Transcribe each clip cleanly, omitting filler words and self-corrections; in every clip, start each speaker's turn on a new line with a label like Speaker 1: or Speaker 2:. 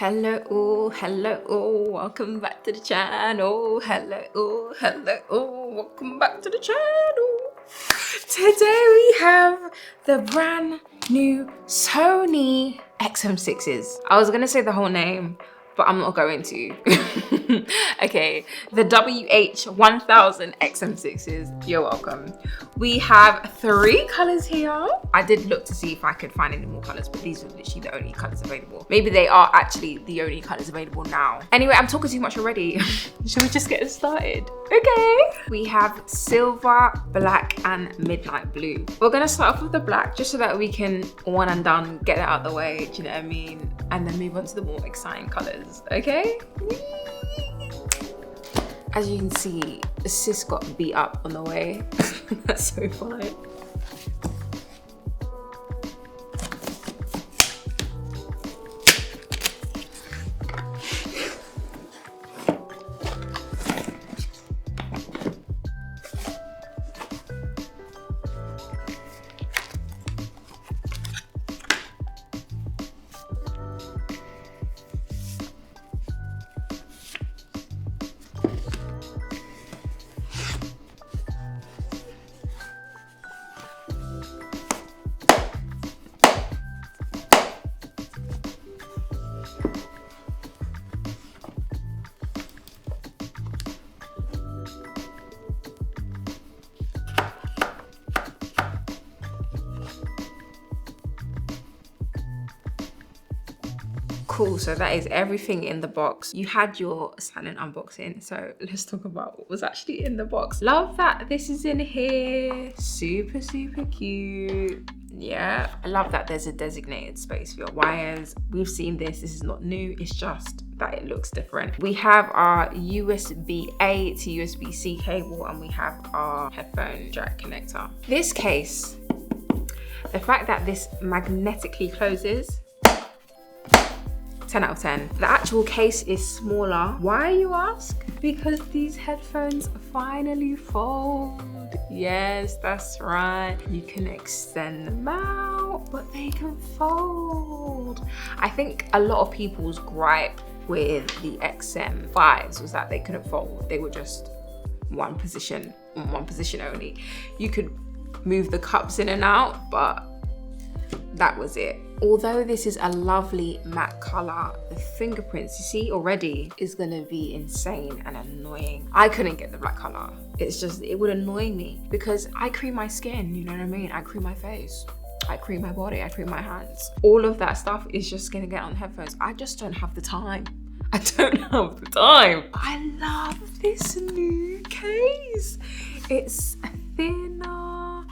Speaker 1: Hello, welcome back to the channel. Hello, welcome back to the channel. Today we have the brand new Sony XM6s. I was gonna say the whole name, but I'm not going to. Okay, the WH-1000XM6s, you're welcome. We have 3 colors here. I did look to see if I could find any more colors, but these are literally the only colors available. Maybe they are actually the only colors available now. Anyway, I'm talking too much already. Should we just get started? Okay. We have silver, black, and midnight blue. We're gonna start off with the black just so that we can one and done, get it out of the way, do you know what I mean? And then move on to the more exciting colors, okay? As you can see, the sis got beat up on the way. That's so fine. Cool, so that is everything in the box. You had your silent unboxing, so let's talk about what was actually in the box. Love that this is in here. Super cute. Yeah, I love that there's a designated space for your wires. We've seen this is not new, it's just that it looks different. We have our USB-A to USB-C cable, and we have our headphone jack connector. This case, the fact that this magnetically closes, 10 out of 10. The actual case is smaller. Why, you ask? Because these headphones finally fold. Yes, that's right. You can extend them out, but they can fold. I think a lot of people's gripe with the XM5s was that they couldn't fold. They were just one position only. You could move the cups in and out, but that was it. Although this is a lovely matte color, the fingerprints, you see already, is gonna be insane and annoying. I couldn't get the black color. It's just, it would annoy me because I cream my skin, you know what I mean? I cream my face, I cream my body, I cream my hands. All of that stuff is just gonna get on headphones. I just don't have the time. I don't have the time. I love this new case. It's thinner.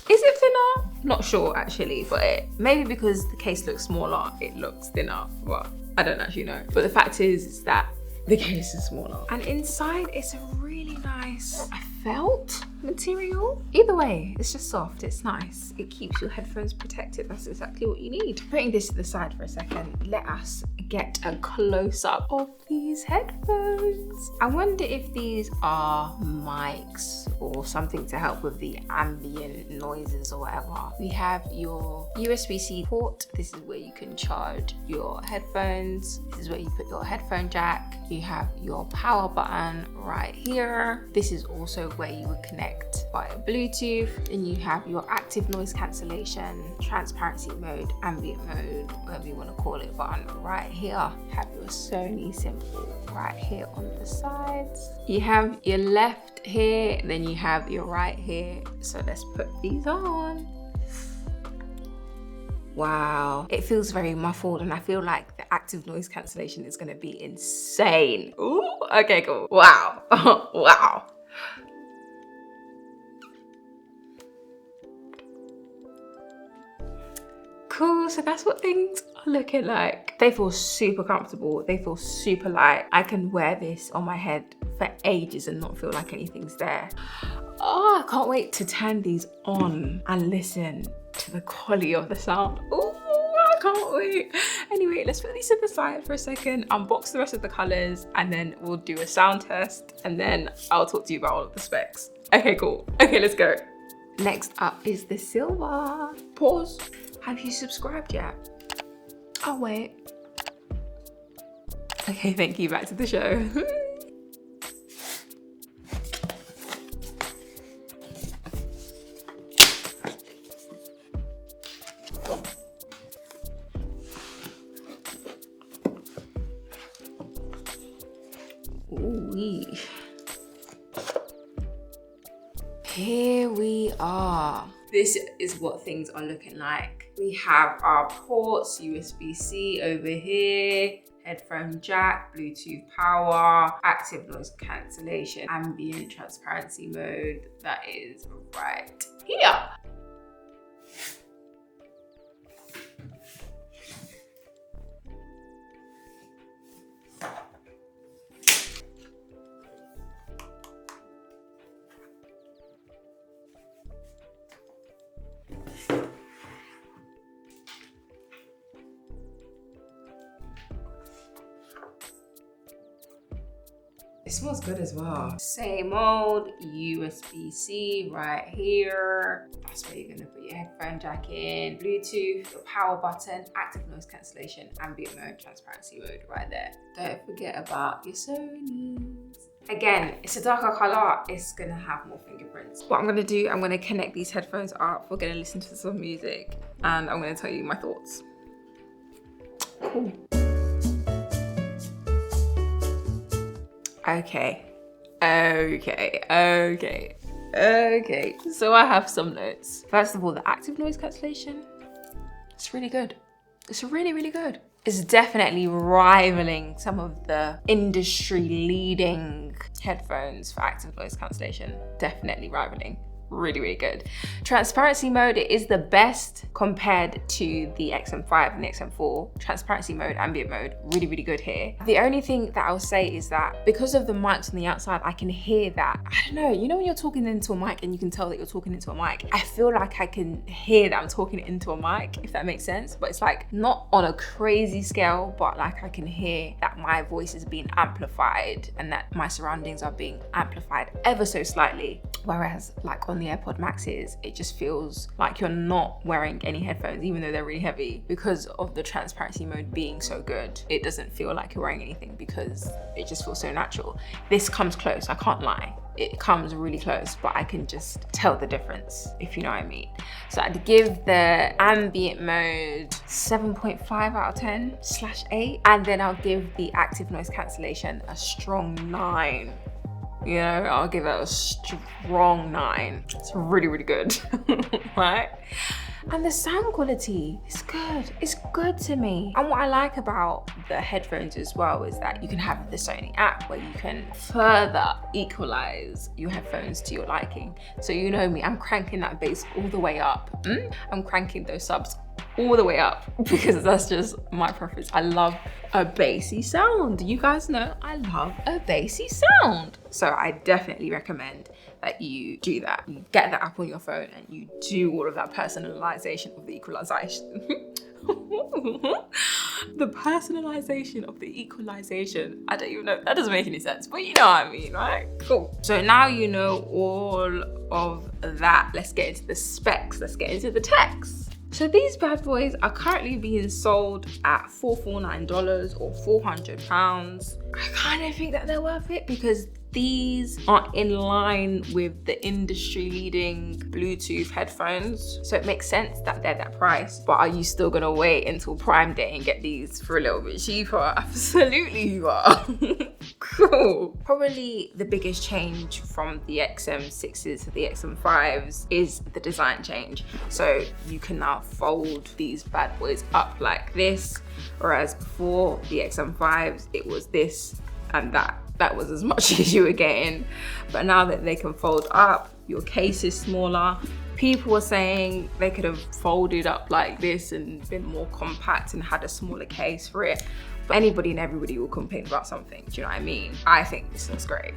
Speaker 1: Is it thinner? Not sure actually, but maybe because the case looks smaller, it looks thinner, but I don't actually know. But the fact is that the case is smaller. And inside it's a really nice felt material. Either way, it's just soft, it's nice. It keeps your headphones protected. That's exactly what you need. Putting this to the side for a second, let us get a close-up of these headphones. I wonder if these are mics or something to help with the ambient noises or whatever. We have your USB-C port. This is where you can charge your headphones. This is where you put your headphone jack. You have your power button right here. This is also where you would connect via Bluetooth. And you have your active noise cancellation, transparency mode, ambient mode, whatever you want to call it, button right here. Have your Sony symbol right here on the sides. You have your left here, then you have your right here. So let's put these on. Wow, it feels very muffled, and I feel like the active noise cancellation is gonna be insane. Ooh, okay, cool. Wow, wow. Cool, so that's what things are looking like. They feel super comfortable. They feel super light. I can wear this on my head for ages and not feel like anything's there. Oh, I can't wait to turn these on and listen to the quality of the sound. Ooh, I can't wait. Anyway, let's put these to the side for a second, unbox the rest of the colors, and then we'll do a sound test, and then I'll talk to you about all of the specs. Okay, cool. Okay, let's go. Next up is the silver. Pause. Have you subscribed yet? Oh, wait. Okay, thank you, back to the show. Ooh-wee. Here we are. This is what things are looking like. We have our ports, USB-C over here, headphone jack, Bluetooth power, active noise cancellation, ambient transparency mode. That is right here. It smells good as well. Same old USB-C right here. That's where you're gonna put your headphone jack in. Bluetooth, your power button, active noise cancellation, ambient mode, transparency mode right there. Don't forget about your Sonys. Again, it's a darker color. It's gonna have more fingerprints. What I'm gonna do, I'm gonna connect these headphones up. We're gonna listen to some music and I'm gonna tell you my thoughts. Cool. Okay. So I have some notes. First of all, the active noise cancellation, it's really good. It's really, really good. It's definitely rivaling some of the industry leading headphones for active noise cancellation. Definitely rivaling. Really, really good. Transparency mode is the best compared to the XM5 and the XM4. Transparency mode, ambient mode, really, really good here. The only thing that I'll say is that because of the mics on the outside, I can hear that. I don't know, you know when you're talking into a mic and you can tell that you're talking into a mic? I feel like I can hear that I'm talking into a mic, if that makes sense. But it's like not on a crazy scale, but like I can hear that my voice is being amplified and that my surroundings are being amplified ever so slightly. Whereas like on the AirPod Maxes, it just feels like you're not wearing any headphones, even though they're really heavy, because of the transparency mode being so good. It doesn't feel like you're wearing anything because it just feels so natural. This comes close, I can't lie. It comes really close, but I can just tell the difference, if you know what I mean. So I'd give the ambient mode 7.5 out of 10/8, and then I'll give the active noise cancellation a strong 9. You know, I'll give it a strong 9. It's really, really good, right? And the sound quality is good. It's good to me. And what I like about the headphones as well is that you can have the Sony app where you can further equalize your headphones to your liking. So you know me, I'm cranking that bass all the way up. I'm cranking those subs all the way up because that's just my preference. I love a bassy sound. You guys know I love a bassy sound. So I definitely recommend that you do that. You get that app on your phone and you do all of that personalization of the equalization. The personalization of the equalization. I don't even know, that doesn't make any sense, but you know what I mean, right? Cool. So now you know all of that. Let's get into the specs. Let's get into the text. So these bad boys are currently being sold at $449 or £400. I kind of think that they're worth it because these are in line with the industry leading Bluetooth headphones. So it makes sense that they're that price, but are you still gonna wait until Prime Day and get these for a little bit cheaper? Absolutely you are. Cool. Probably the biggest change from the XM6s to the XM5s is the design change. So you can now fold these bad boys up like this, whereas before the XM5s, it was this and that. That was as much as you were getting. But now that they can fold up, your case is smaller. People were saying they could have folded up like this and been more compact and had a smaller case for it. But anybody and everybody will complain about something, do you know what I mean? I think this looks great.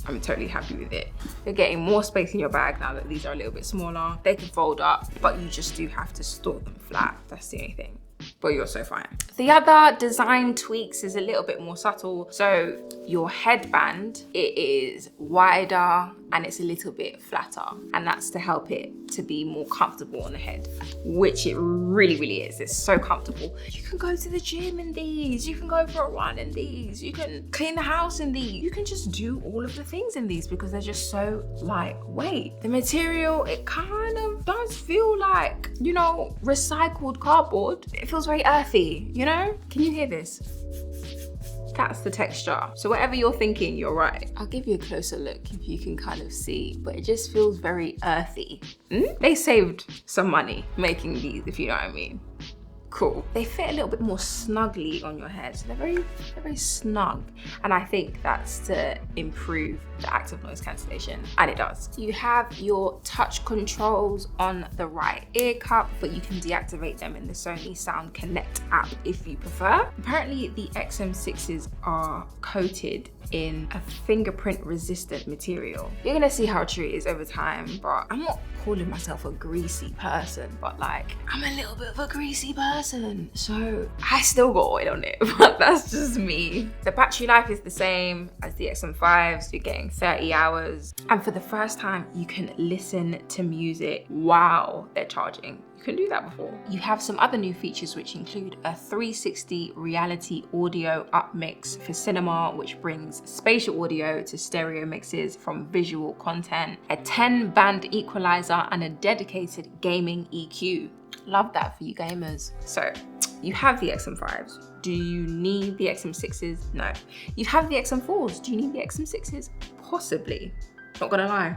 Speaker 1: I'm totally happy with it. You're getting more space in your bag now that these are a little bit smaller. They can fold up, but you just do have to store them flat. That's the only thing. But you're so fine. The other design tweaks is a little bit more subtle. So your headband, it is wider and it's a little bit flatter, and that's to help it to be more comfortable on the head, which it really, really is. It's so comfortable. You can go to the gym in these, you can go for a run in these, you can clean the house in these, you can just do all of the things in these because they're just so lightweight. The material, it kind of does feel like, you know, recycled cardboard. It feels very earthy, you know? Can you hear this? That's the texture. So whatever you're thinking, you're right. I'll give you a closer look if you can kind of see, but it just feels very earthy. They saved some money making these, if you know what I mean. Cool. They fit a little bit more snugly on your head. So they're very snug. And I think that's to improve the active noise cancellation. And it does. You have your touch controls on the right ear cup, but you can deactivate them in the Sony Sound Connect app if you prefer. Apparently the XM6s are coated in a fingerprint resistant material. You're gonna see how true it is over time, but I'm not calling myself a greasy person, but like, I'm a little bit of a greasy person. So I still got oil on it, but that's just me. The battery life is the same as the XM5s. You're getting 30 hours. And for the first time, you can listen to music while they're charging. You couldn't do that before. You have some other new features which include a 360 reality audio upmix for cinema, which brings spatial audio to stereo mixes from visual content, a 10-band equalizer, and a dedicated gaming EQ. Love that for you gamers. So you have the XM5s. Do you need the XM6s? No. You have the XM4s. Do you need the XM6s? Possibly. Not gonna lie.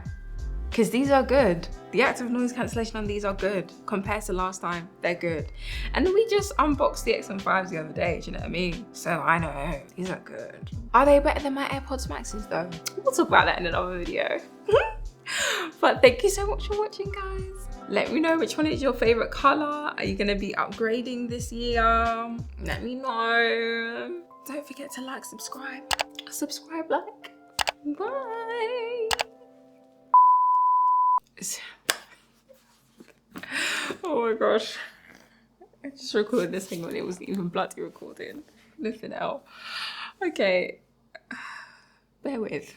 Speaker 1: Because these are good. The active noise cancellation on these are good. Compared to last time, they're good. And we just unboxed the XM5s the other day, do you know what I mean? So I know, these are good. Are they better than my AirPods Maxes though? We'll talk about that in another video. But thank you so much for watching, guys. Let me know which one is your favorite color. Are you gonna be upgrading this year? Let me know. Don't forget to like, subscribe, like. Bye. Oh my gosh. I just recorded this thing when it wasn't even bloody recording. Nothing else. Okay. Bear with.